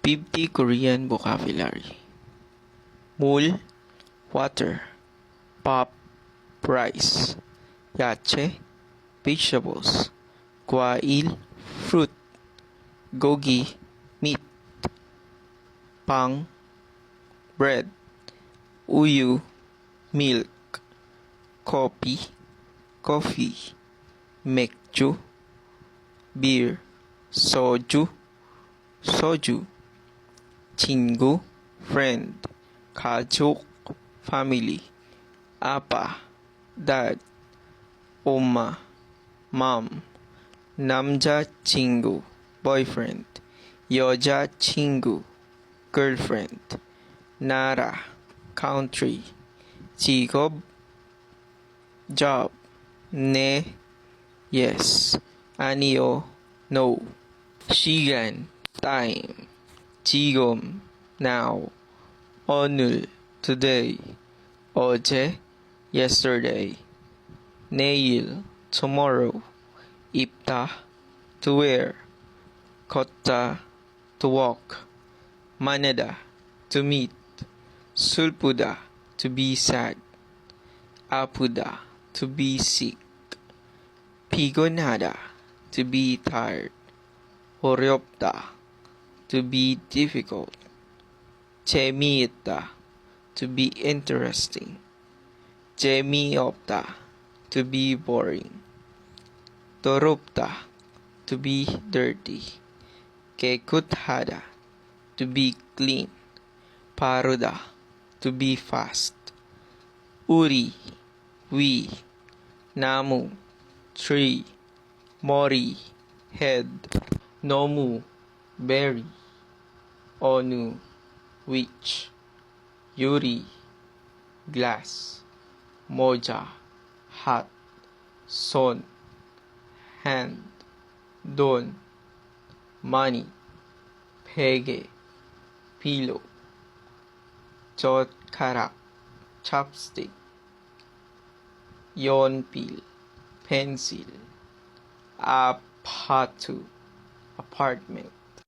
50 Korean vocabulary. Mul, water. Pop, rice. Yache, vegetables. Kwail, fruit. Gogi, meat. Pang, bread. Uyu, milk. Kopi, coffee. Mekju, beer. Soju, soju. 친구, friend. 가족, family. 아빠, dad. 엄마, mom. 남자친구, boyfriend. 여자친구, girlfriend. 나라, country. 직업, job. 네, yes. 아니요, no. 시간, time. 지금, now. 오늘, today. 어제, yesterday. 내일, tomorrow. 입다, to wear. 걷다, to walk. 만나다, to meet. 슬프다, to be sad. 아프다, to be sick. 피곤하다, to be tired. 어렵다, to be difficult. 재미있다, to be interesting. 재미없다, to be boring. 더럽다, to be dirty. 깨끗하다, to be clean. 빠르다, to be fast. 우리, we. 나무, tree. 머리, head. 너무, berry. 어느, which. 유리, glass. 모자, hat. 손, hand. 돈, money. 베개, pillow. 젓가락, chopstick. 연필, pencil. 아파트, apartment.